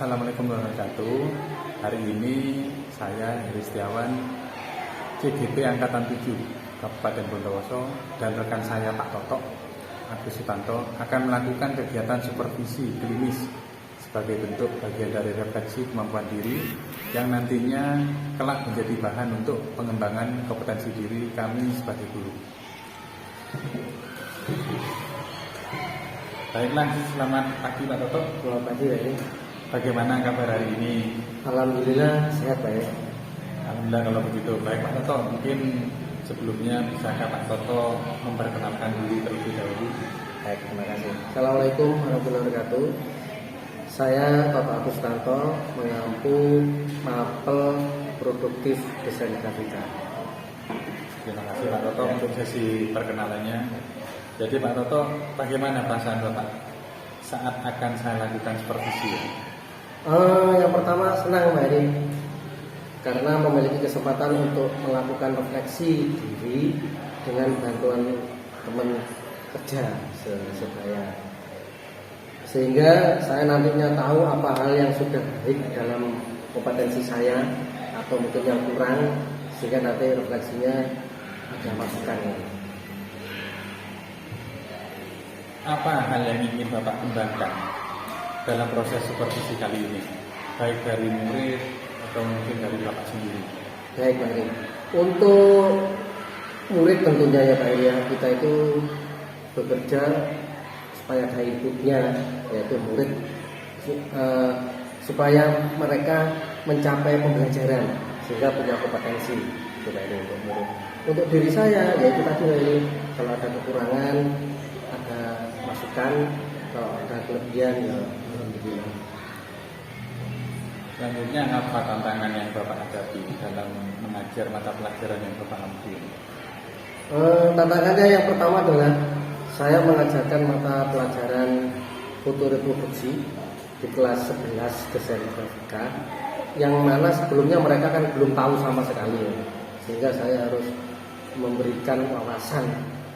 Assalamualaikum warahmatullahi wabarakatuh. Hari ini saya Heri Setiawan, CGP Angkatan 7 Kabupaten Bondowoso, dan rekan saya Pak Toto Agus Sutanto akan melakukan kegiatan supervisi klinis sebagai bentuk bagian dari refleksi kemampuan diri yang nantinya kelak menjadi bahan untuk pengembangan kompetensi diri kami sebagai guru. Baiklah, selamat pagi Pak Toto. Selamat pagi Pak Eri. Bagaimana kabar hari ini? Alhamdulillah sehat Pak ya. Alhamdulillah kalau begitu. Baik Pak Toto, mungkin sebelumnya bisakah Pak Toto memperkenalkan diri terlebih dahulu? Baik, terima kasih. Assalamualaikum warahmatullahi wabarakatuh. Saya Toto Agus Sutanto, mengampu mapel produktif desain grafika. Terima kasih Pak Toto untuk sesi perkenalannya. Jadi Pak Toto, bagaimana perasaan Bapak saat akan saya lakukan supervisi? Yang pertama senang Pak Eri, karena memiliki kesempatan untuk melakukan refleksi diri dengan bantuan teman kerja sebaya, sehingga saya nantinya tahu apa hal yang sudah baik dalam kompetensi saya atau mungkin yang kurang, sehingga nanti refleksinya ada masukan. Apa hal yang ingin Bapak kembangkan dalam proses supervisi kali ini, baik dari murid atau mungkin dari Bapak sendiri? Baik Pak Eri, untuk murid tentunya ya Pak Eri, kita itu bekerja supaya ada inputnya, yaitu murid, supaya mereka mencapai pembelajaran sehingga punya kompetensi. Itu Pak Eri untuk murid. Untuk diri saya, yaitu tadi Pak Eri, kalau ada kekurangan, ada masukan, kalau ada kelebihan ya alhamdulillah. Selanjutnya, apa tantangan yang Bapak hadapi dalam mengajar mata pelajaran yang Bapak ambil? Tantangannya yang pertama adalah saya mengajarkan mata pelajaran foto reproduksi di kelas 11 desain grafika, yang mana sebelumnya mereka kan belum tahu sama sekali ya. Sehingga saya harus memberikan wawasan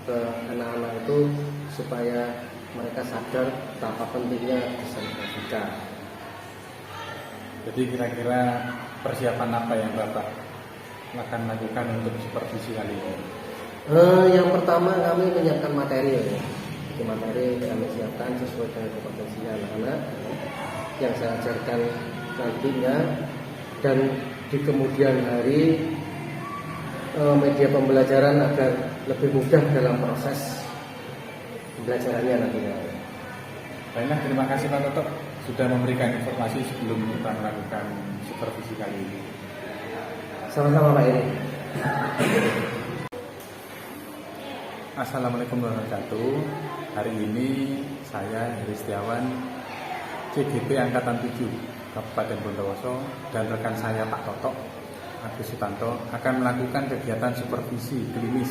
ke anak-anak itu supaya mereka sadar betapa pentingnya desain grafika. Jadi kira-kira persiapan apa yang Bapak akan lakukan untuk supervisi kali ini? Yang pertama kami menyiapkan materi ya. Jadi materi kami siapkan sesuai dengan kompetensinya anak-anak yang saya ajarkan nantinya, dan di kemudian hari media pembelajaran agar lebih mudah dalam proses pembelajarannya nantinya. Baiklah, terima kasih Pak Toto sudah memberikan informasi sebelum kita melakukan supervisi kali ini. Sama-sama Pak Eri. Assalamualaikum warahmatullahi wabarakatuh. Hari ini saya Heri Setiawan, CGP Angkatan 7 Kabupaten Bondowoso, dan rekan saya Pak Toto Agus Sutanto akan melakukan kegiatan supervisi klinis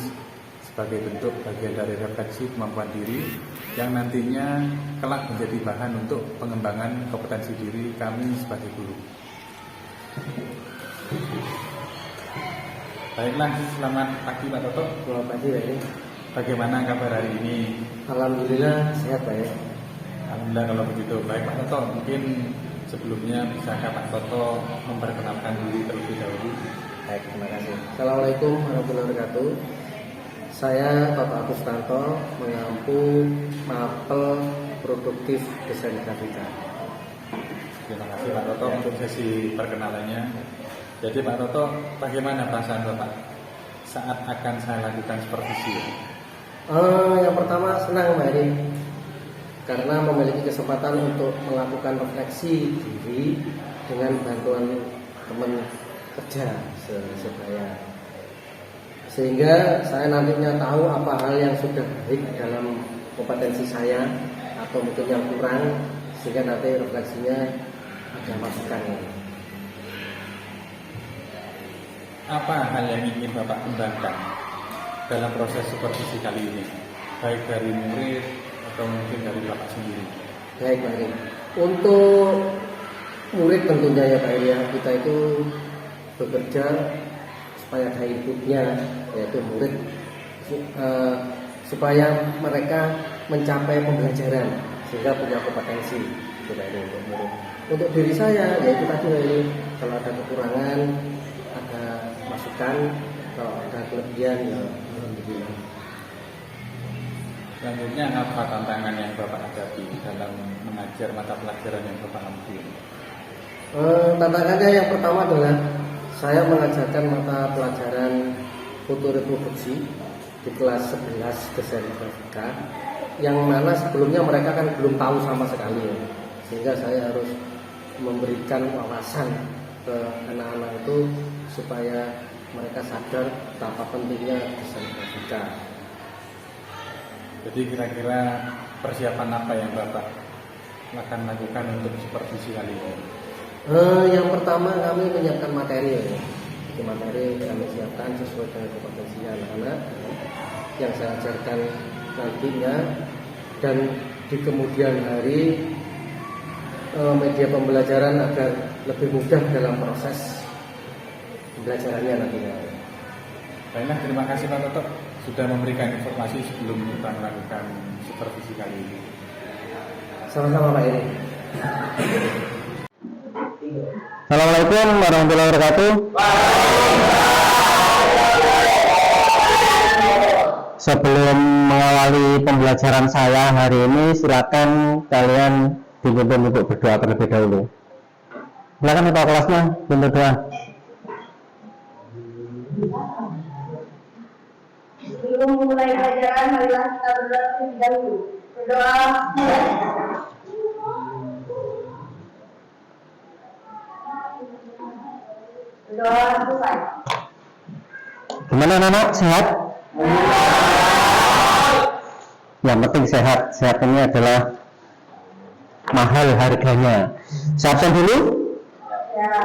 sebagai bentuk bagian dari refleksi kemampuan diri yang nantinya kelak menjadi bahan untuk pengembangan kompetensi diri kami sebagai guru. Baiklah, selamat pagi Pak Toto. Selamat pagi Pak Eri. Bagaimana kabar hari ini? Alhamdulillah sehat Pak ya. Alhamdulillah kalau begitu. Baik Pak Toto, mungkin sebelumnya bisakah Pak Toto memperkenalkan diri terlebih dahulu? Baik, terima kasih. Assalamualaikum warahmatullahi wabarakatuh. Saya Toto Agus Sutanto, mengampu mapel produktif desain grafika. Terima kasih Pak Toto untuk sesi perkenalannya. Jadi Pak Toto, bagaimana perasaan Bapak saat akan saya lakukan supervisi? Yang pertama senang Pak Eri, karena memiliki kesempatan untuk melakukan refleksi diri dengan bantuan teman kerja sebaya, sehingga saya nantinya tahu apa hal yang sudah baik dalam kompetensi saya atau mungkin yang kurang, sehingga nanti refleksinya ada masukan. Apa hal yang ingin Bapak kembangkan dalam proses supervisi kali ini, baik dari murid atau mungkin dari Bapak sendiri? Baik Pak Eri, untuk murid tentunya ya Pak Eri, kita itu bekerja supaya ada inputnya, yaitu murid, supaya mereka mencapai pembelajaran sehingga punya kompetensi. Coba ini untuk diri saya, yaitu tadi ini, kalau ada kekurangan, ada masukan, kalau ada kelebihan ya alhamdulillah. Selanjutnya apa tantangan yang Bapak hadapi dalam mengajar mata pelajaran yang Bapak ambil? Tantangannya yang pertama adalah saya mengajarkan mata pelajaran foto reproduksi di kelas 11 desain grafika, yang mana sebelumnya mereka kan belum tahu sama sekali ya. Sehingga saya harus memberikan wawasan ke anak-anak itu supaya mereka sadar betapa pentingnya desain grafika. Jadi kira-kira persiapan apa yang Bapak akan lakukan untuk supervisi kali ini? Yang pertama kami menyiapkan materi ya. Jadi materi kami siapkan sesuai dengan kompetensi anak-anak yang saya ajarkan nantinya, dan di kemudian hari media pembelajaran agar lebih mudah dalam proses pembelajarannya nantinya. Baiklah, terima kasih Pak Toto sudah memberikan informasi sebelum kita melakukan supervisi kali ini. Sama-sama Pak Eri. Assalamualaikum warahmatullahi wabarakatuh. Sebelum mengawali pembelajaran saya hari ini, silakan kalian dipimpin untuk berdoa terlebih dahulu. Silakan ketua kelasnya pimpin doa. Sebelum memulai pelajaran, marilah kita berdoa terlebih dahulu. Berdoa. Berdoa selesai. Gimana anak-anak, sehat? Yang penting sehat. Sehat ini adalah mahal harganya. Siapkan dulu.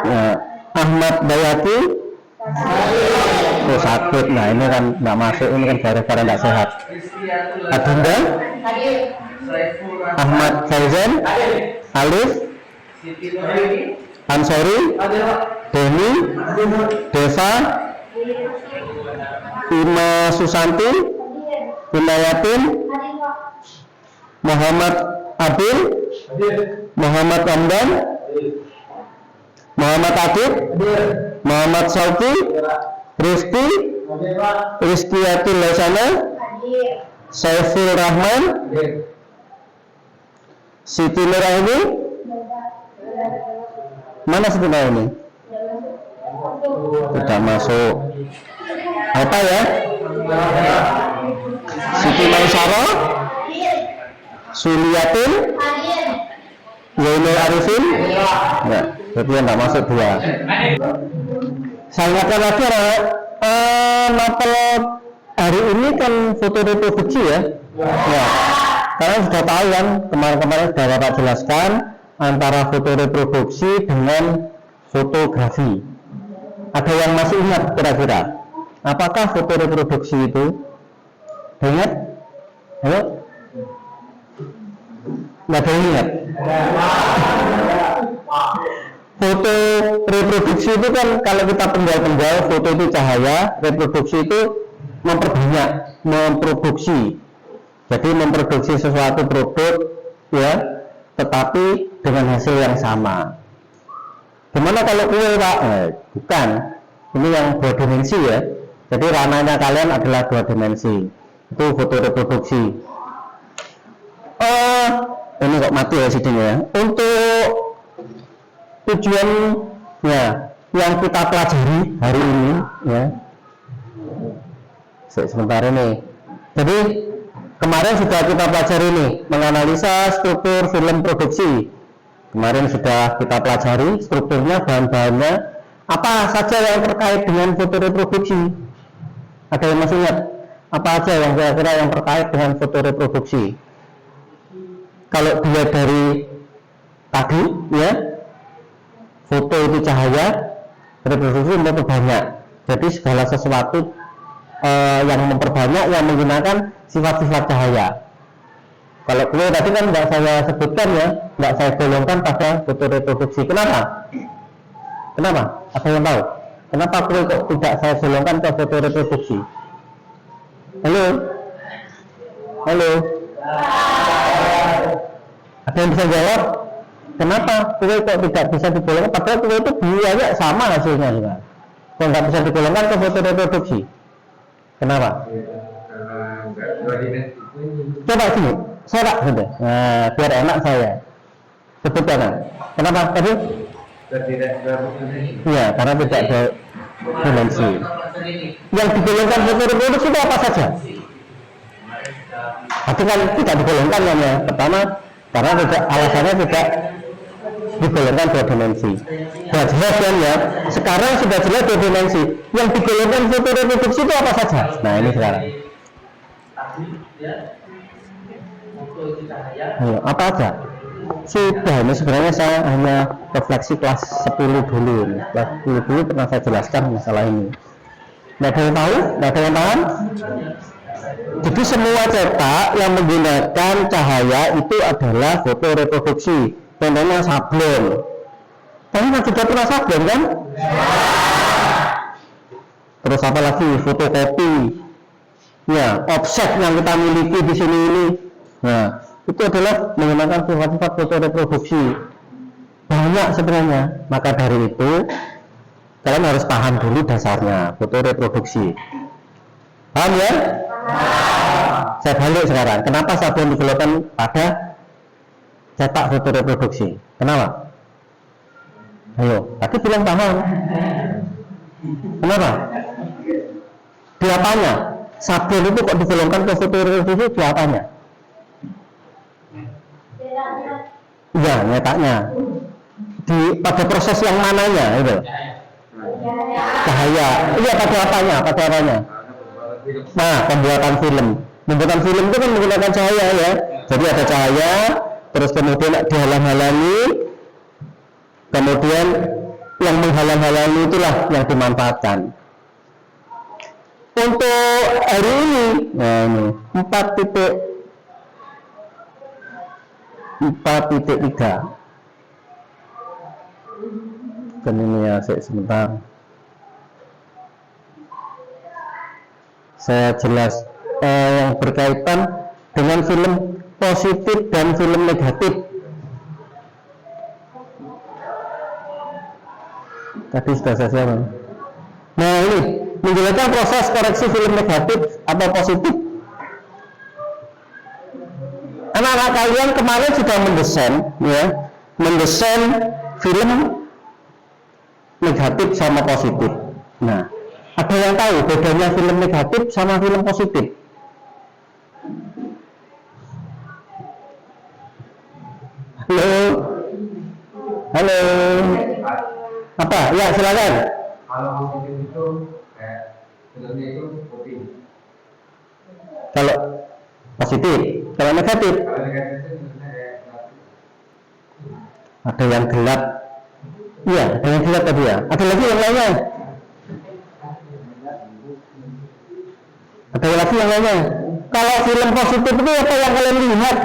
Ya. Ahmad Bayati. Oh, sakit. Nah ini kan nggak masuk, ini kan gara-gara nggak sehat. Adinda. Ahmad Faizan. Alif. Ansori. Deni. Deva. Ima Susanti. Inayatin. Muhammad Abil. Muhammad Ramdan. Muhammad Adib. Muhammad Sauki. Rizky. Rizkiyati Lesana. Saiful Rahman. Siti Nuraini. Mana Siti Nuraini? Tidak masuk. Apa ya? Siti Maisaro. Suliatin. Zainul Arifin. Ya, berarti yang tidak masuk dua. Saya ingatkan lagi mapel hari ini kan foto reproduksi ya. Ya. Kalian sudah tahu kan, kemarin-kemarin sudah Bapak jelaskan antara foto reproduksi dengan fotografi. Ada yang masih ingat kira-kira? Apakah foto reproduksi itu? Ingat? Ayo? Nggak ada yang ingat? Foto reproduksi itu kan kalau kita penggal-penggal, foto itu cahaya, reproduksi itu memperbanyak, memproduksi. Jadi memproduksi sesuatu produk ya, tetapi dengan hasil yang sama. Gimana kalau kue Pak? Bukan. Ini yang dua dimensi ya. Jadi ranahnya kalian adalah dua dimensi. Itu foto reproduksi. Ini kok mati ya sidingnya ya. Untuk tujuannya yang kita pelajari hari ini ya. Sebentar ini. Jadi kemarin sudah kita pelajari ini menganalisa struktur film produksi. Kemarin sudah kita pelajari strukturnya, bahan-bahannya, apa saja yang terkait dengan foto reproduksi. Ada yang masih ingat? Apa aja yang kira-kira yang terkait dengan foto reproduksi? Kalau dilihat dari tadi, ya, foto itu cahaya, reproduksi memperbanyak. Jadi segala sesuatu yang memperbanyak yang menggunakan sifat-sifat cahaya. Kalau kue tadi kan nggak saya sebutkan ya, nggak saya golongkan pada foto reproduksi. Kenapa? Kenapa? Ada yang tahu? Kenapa kue kok tidak saya golongkan ke foto reproduksi? Halo? Halo? Ada yang bisa jawab? Kenapa kue kok tidak bisa digolongkan? Padahal kue itu biaya sama hasilnya juga. Kok nggak bisa digolongkan ke foto reproduksi? Kenapa? Coba sini, sorak sudah. Nah, biar enak saya. Sebutkan. Kenapa tadi? Iya, karena tidak ada dimensi. Yang digolongkan foto reproduksi itu apa saja? Tapi kan tidak digolongkan namanya. Pertama, karena tidak, alasannya tidak digolongkan dua dimensi. Nah, jelas kan ya. Sekarang sudah jelas dua dimensi. Yang digolongkan foto reproduksi itu apa saja? Nah, ini sekarang. Ayo, apa aja? Sudah, ini sebenarnya saya hanya refleksi kelas 10 dulu. Kelas 10 dulu pernah saya jelaskan masalah ini. Nggak ada yang tahu? Nggak ada yang paham? Jadi semua cetak yang menggunakan cahaya itu adalah foto reproduksi. Contohnya sablon. Tapi kan sudah pernah sablon kan? Terus apa lagi? Fotokopi. Ya, offset yang kita miliki di sini ini. Nah, itu adalah menggunakan sifat-sifat foto reproduksi. Banyak sebenarnya. Maka dari itu kalian harus paham dulu dasarnya foto reproduksi. Paham ya? Saya balik sekarang. Kenapa sablon digunakan pada cetak foto reproduksi? Kenapa? Ayo, tadi bilang paham. Kenapa? Di apanya? Sablon itu kok digolongkan ke foto reproduksi di apanya? Iya, nyetaknya. Pada proses yang mananya itu? Cahaya. Iya, pada apanya? Pada apanya? Nah, pembuatan film. Pembuatan film itu kan menggunakan cahaya ya. Jadi ada cahaya, terus kemudian dihalang-halangi, kemudian yang menghalang-halangi itulah yang dimanfaatkan. Untuk hari ini, nah ini 4.3. Dan ini ya, sebentar. Saya jelas yang berkaitan dengan film positif dan film negatif. Tadi sudah saya share. Nah ini menjelaskan proses koreksi film negatif atau positif. Anak-anak kalian kemarin sudah mendesain film negatif sama positif. Nah, ada yang tahu bedanya film negatif sama film positif? Halo, halo, apa? Ya silakan. Kalau positif itu kayak filmnya itu putih. Kalau positif, kalau negatif? Kalau negatif itu filmnya kayak Ada yang gelap. Iya, ada yang gelap tadi ya. Ada lagi yang lainnya? Ada lagi yang lainnya? Kalau film positif itu apa yang kalian lihat?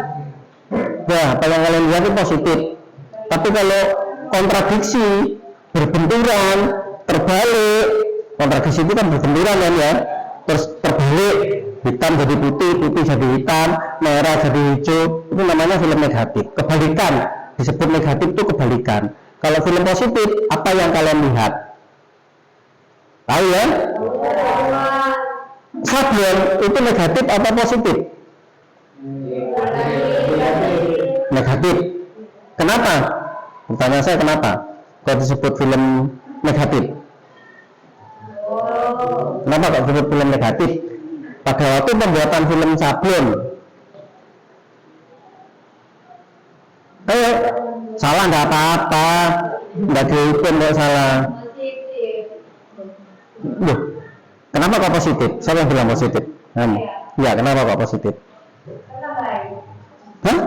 Ya, apa yang kalian lihat itu positif. Tapi kalau kontradiksi, berbenturan, terbalik, kontradiksi itu kan berbenturan kan ya. Terus terbalik, hitam jadi putih, putih jadi hitam, merah jadi hijau, itu namanya film negatif. Kebalikan, disebut negatif itu kebalikan. Kalau film positif, apa yang kalian lihat? Tahu ya? Sablon itu negatif atau positif? Negatif. Kenapa? Pertanyaan saya kenapa? Kok disebut film negatif? Kenapa kok disebut film negatif? Pada waktu pembuatan film sablon, salah nggak apa-apa, nggak dihukum kok salah. Loh, kenapa kok positif? Siapa yang bilang positif? Ya, kenapa kok positif? Hah?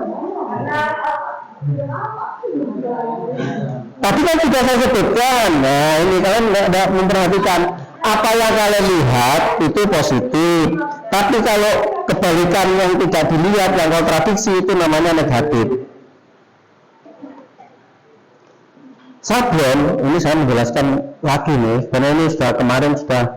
Tadi kan sudah saya sebutkan. Nah, ini kalian nggak memperhatikan. Apa yang kalian lihat itu positif. Tapi kalau kebalikan yang tidak dilihat, yang kontradiksi itu namanya negatif. Sablon, ini saya menjelaskan lagi nih, karena ini sudah kemarin sudah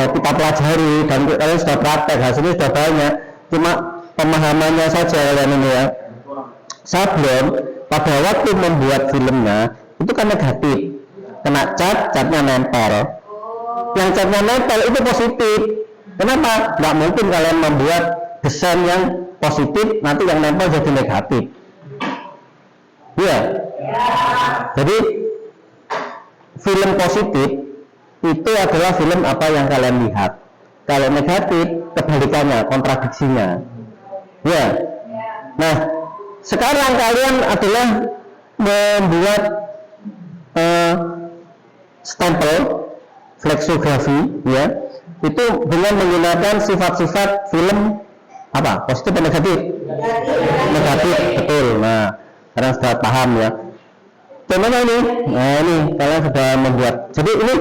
kita pelajari dan kalian sudah praktek, hasilnya sudah banyak, cuma pemahamannya saja kalian ini ya. sablon pada waktu membuat filmnya itu kan negatif, kena catnya nempel. Yang catnya nempel itu positif. Kenapa? Nggak mungkin kalian membuat desain yang positif nanti yang nempel jadi negatif. Iya. Jadi film positif itu adalah film apa yang kalian lihat. Kalau negatif kebalikannya, kontradiksinya. Ya. Nah, sekarang kalian adalah membuat stempel flexografi, ya, itu dengan menggunakan sifat-sifat film apa? Positif atau negatif? Negatif, betul. Nah, kalian sudah paham ya. Contohnya ini, nah ini kalian sudah membuat. Jadi ini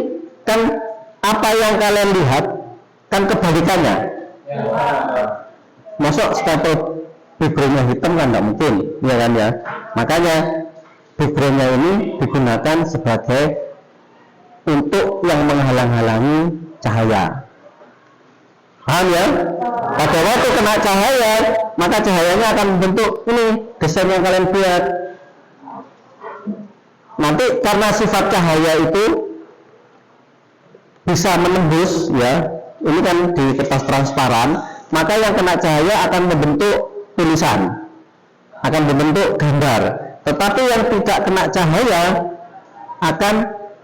kan apa yang kalian lihat kan kebalikannya. Masuk stempel backgroundnya hitam kan nggak mungkin, ya kan ya. Makanya backgroundnya ini digunakan sebagai untuk yang menghalang-halangi cahaya. Paham ya? Pada waktu kena cahaya, maka cahayanya akan membentuk ini desain yang kalian buat. Nanti karena sifat cahaya itu bisa menembus, ya, ini kan di kertas transparan, maka yang kena cahaya akan membentuk tulisan, akan membentuk gambar. Tetapi yang tidak kena cahaya akan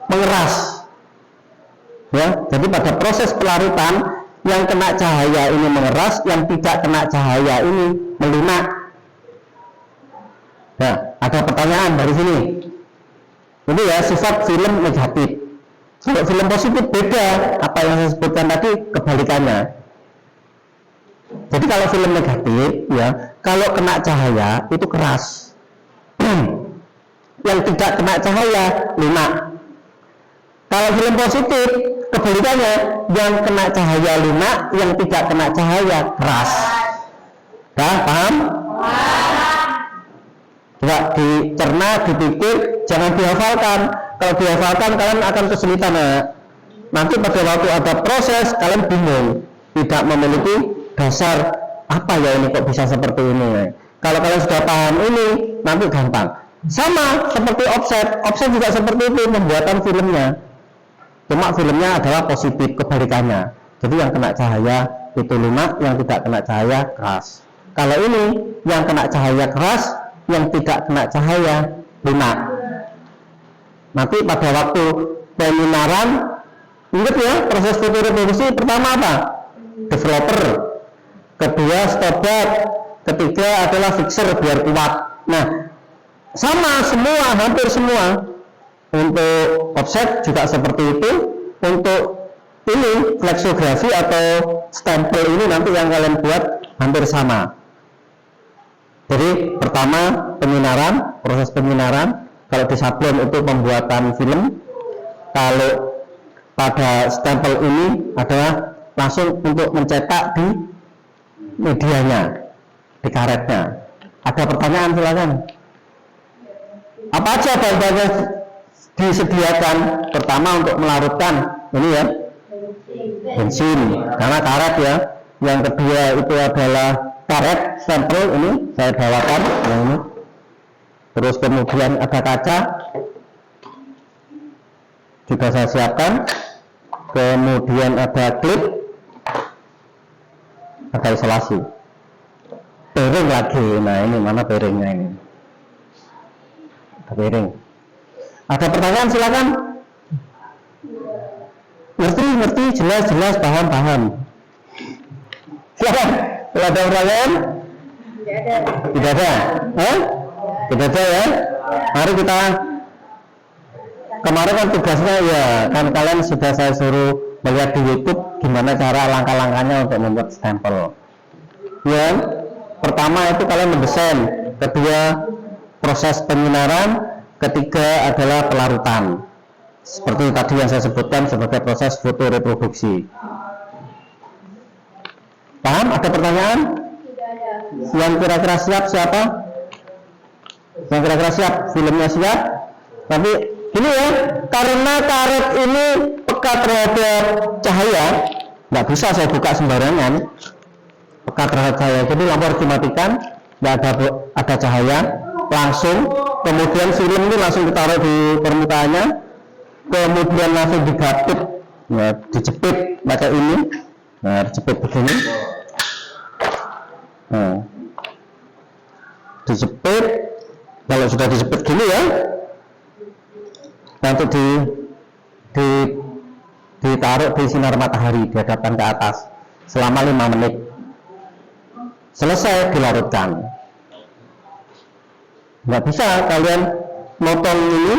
mengeras, ya. Jadi pada proses pelarutan yang kena cahaya ini mengeras, yang tidak kena cahaya ini melunak. Nah, ada pertanyaan dari sini. Ini ya sifat film negatif. Kalau film positif beda, apa yang saya sebutkan tadi kebalikannya. Jadi kalau film negatif, ya, kalau kena cahaya itu keras. Yang tidak kena cahaya lunak. Kalau film positif kebalikannya, yang kena cahaya lunak, yang tidak kena cahaya keras. Dah paham? Enggak dicerna, dipikir, jangan dihafalkan. Kalau dihafalkan kalian akan kesulitan ya. Nanti pada waktu ada proses kalian bingung, tidak memiliki dasar apa ya ini kok bisa seperti ini ya. Kalau kalian sudah paham ini nanti gampang. Sama seperti offset juga seperti itu pembuatan filmnya. Cuma filmnya adalah positif kebalikannya. Jadi yang kena cahaya itu lunak, yang tidak kena cahaya keras. Kalau ini yang kena cahaya keras, yang tidak kena cahaya lunak. Nanti pada waktu penyinaran, ingat ya proses fotoreproduksi pertama apa? Developer, kedua stopper, ketiga adalah fixer biar kuat. Nah, sama semua, hampir semua. Untuk offset juga seperti itu. Untuk ini flexografi atau stempel ini nanti yang kalian buat hampir sama. Jadi pertama penyinaran, proses penyinaran. Kalau di sablon itu pembuatan film. Kalau pada stempel ini adalah langsung untuk mencetak di medianya, di karetnya. Ada pertanyaan silakan. Apa aja bahan-bahannya disediakan? Pertama untuk melarutkan ini ya bensin karena karet ya. Yang kedua itu adalah karet stempel, ini saya bawakan yang ini. Terus kemudian ada kaca juga saya siapkan. Kemudian ada klip, ada isolasi, bearing lagi. Nah ini mana bearingnya ini? Ada bearing. Ada pertanyaan silakan. Ngerti, jelas, paham. Silakan. Kalau ada pertanyaan? Tidak ada. Tidak ada ya. Mari kita. Kemarin kan tugasnya ya kan kalian sudah saya suruh melihat di YouTube gimana cara langkah-langkahnya untuk membuat stempel. Ya. Pertama itu kalian mendesain, kedua proses penyinaran, ketiga adalah pelarutan. Seperti tadi yang saya sebutkan sebagai proses fotoreproduksi. Paham? Ada pertanyaan? Tidak ada. Yang kira-kira siap siapa? Yang kira-kira siap? Filmnya siap? Tapi ini ya, karena karet ini peka terhadap cahaya, nggak bisa saya buka sembarangan. Peka terhadap cahaya, jadi lampu harus dimatikan. nggak ada cahaya langsung, kemudian film ini langsung ditaruh di permukaannya, kemudian langsung digapit, ya, dijepit pakai ini, nah dijepit begini, nah, dijepit. Kalau sudah dijepit gini ya, nanti ditaruh di sinar matahari, dihadapkan ke atas selama 5 menit. Selesai dilarutkan. Nggak bisa kalian motong ini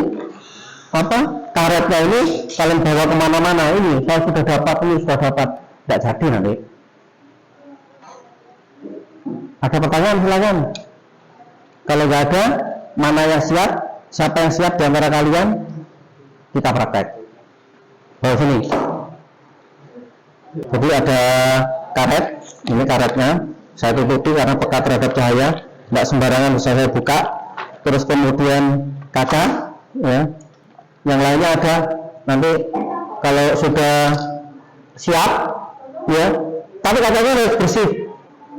karetnya ini kalian bawa kemana-mana. Ini saya sudah dapat, ini sudah dapat, nggak jadi nanti. Ada pertanyaan silakan. Kalau nggak ada, mana yang siap, siapa yang siap di antara kalian, kita praktek. Bawa sini. Jadi ada karet, ini karetnya saya tutupi karena peka terhadap cahaya, tidak sembarangan bisa saya buka. Terus kemudian kaca, ya, yang lainnya ada. Nanti kalau sudah siap, ya, tapi kacanya harus bersih.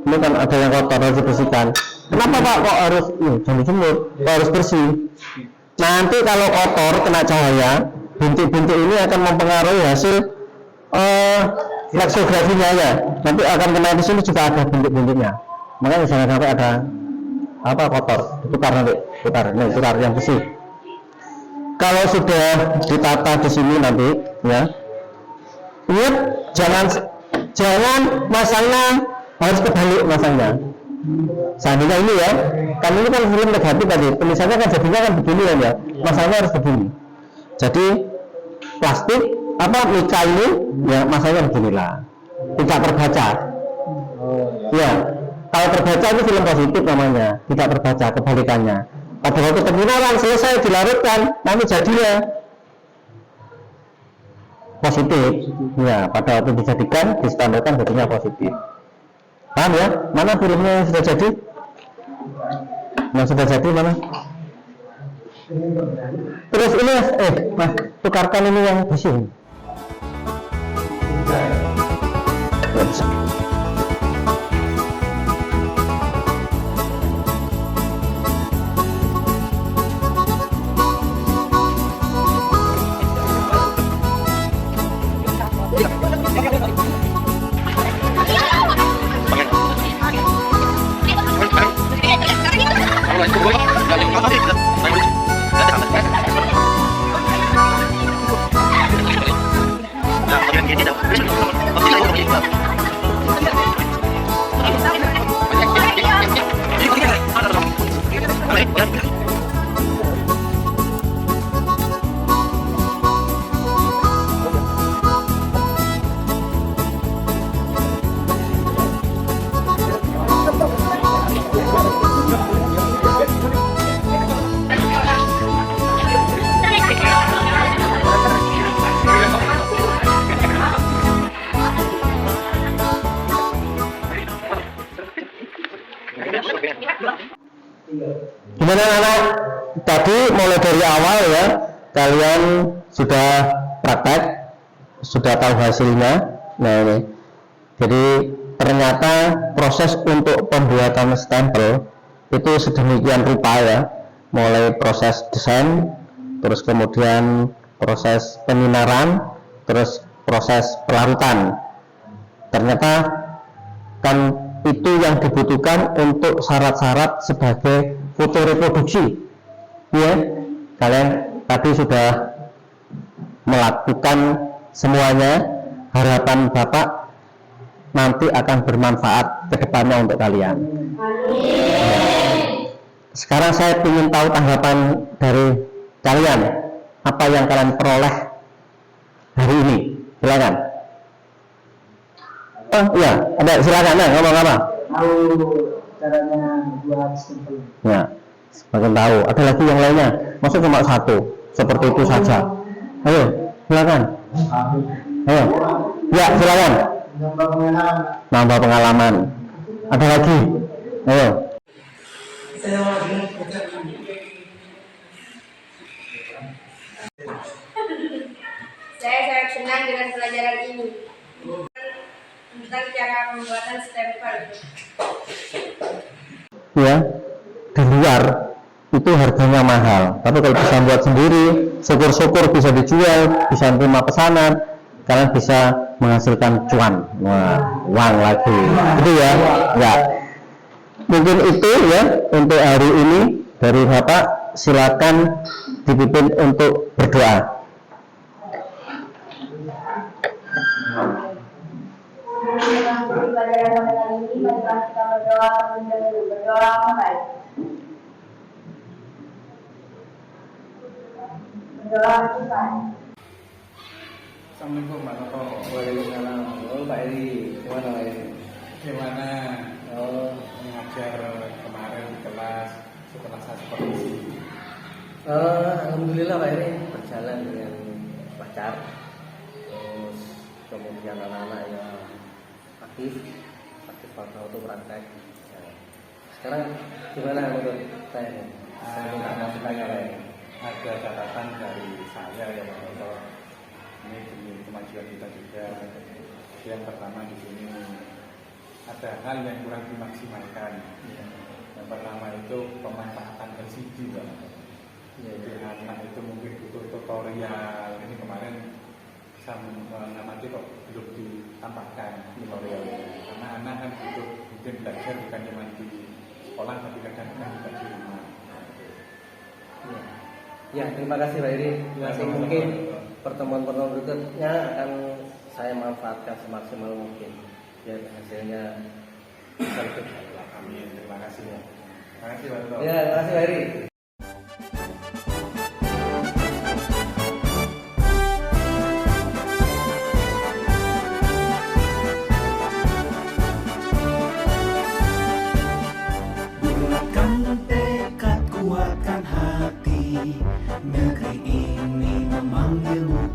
Ini kan ada yang kotor, harus dibersihkan. Kenapa Pak kok harus jangan dijemur, kok harus bersih? Nanti kalau kotor kena cahaya, bintik-bintik ini akan mempengaruhi hasil fleksografinya ya. Nanti akan kena di sini juga ada bintik-bintiknya. Makanya jangan sampai ada kotor, diputar nanti, putar yang bersih. Kalau sudah ditata di sini nanti, ya, ingat jangan masangnya harus kebalik masangnya. Seandainya ini ya, kan ini kan film negatif tadi, tulisannya kan jadinya kan begini kan ya, masangnya harus begini. Jadi plastik mika ini ya masanya beginilah, tidak terbaca. Ya, kalau terbaca itu film positif namanya, tidak terbaca, kebalikannya. Pada waktu terminalan selesai dilarutkan, nanti jadinya positif. Ya, pada waktu dijadikan, distandarkan jadinya positif. Paham ya? Mana filmnya yang sudah jadi? Yang sudah jadi mana? Terus ini mas, tukarkan ini yang bersih. Gimana anak? Tadi mulai dari awal ya, kalian sudah praktek, sudah tahu hasilnya. Nah ini, jadi ternyata proses untuk pembuatan stempel itu sedemikian rupa ya, mulai proses desain, terus kemudian proses peminaran, terus proses pelarutan. Ternyata kan itu yang dibutuhkan untuk syarat-syarat sebagai foto reproduksi. Ya, kalian tadi sudah melakukan semuanya. Harapan Bapak nanti akan bermanfaat ke depannya untuk kalian. Sekarang saya ingin tahu tanggapan dari kalian, apa yang kalian peroleh hari ini. Silakan. Oh iya, ada silakan ngomong apa? Tahu caranya buat stempel. Ya, semakin tahu. Ada lagi yang lainnya? Maksud cuma satu, seperti itu saja. Ayo, silakan. Ayo, ya silakan. Nambah pengalaman. Ada lagi? Ayo. Saya sangat senang dengan pelajaran ini tentang cara pembuatan stempel. ya di luar itu harganya mahal, tapi kalau bisa buat sendiri, syukur-syukur bisa dijual, bisa terima pesanan, kalian bisa menghasilkan cuan, uang lagi, itu ya. Ya, mungkin itu ya untuk hari ini dari Bapak. Silakan dipimpin untuk berdoa. Terima kasih pada yang mendengar ini, marilah kita berdoa terlebih dahulu. Berdoa mulai. Berdoa selesai. Assalamualaikum warahmatullahi wabarakatuh. Waalaikumsalam. Oh, Pak Eri, gimana Pak Eri? Gimana Oh, mengajar kemarin di kelas setelah saya supervisi? Alhamdulillah Pak Eri berjalan dengan lancar. Terus kemudian anak-anak yang aktif pada waktu praktek. Nah, sekarang gimana menurut saya? Saya minta masukannya Pak Eri. Ada catatan dari saya ya Pak Toto. Ini demi kemajuan kita juga. Yang pertama di sini ada hal yang kurang dimaksimalkan. Yang pertama itu pemanfaatan LCD Pak. Jadi anak itu mungkin butuh tutorial. Ini kemarin saya mengamati kok belum ditampakkan tutorial. Karena anak kan butuh mungkin belajar bukan cuma di sekolah tapi kadang-kadang juga di rumah. Ya, terima kasih Pak Eri. Nanti mungkin pertemuan-pertemuan berikutnya akan saya manfaatkan semaksimal mungkin biar hasilnya bisa lebih baik. Amin. Terima kasih ya. Terima kasih Pak Toto. Ya, terima kasih Pak Eri. Bulatkan tekad, kuatkan hati, negeri ini memanggilmu.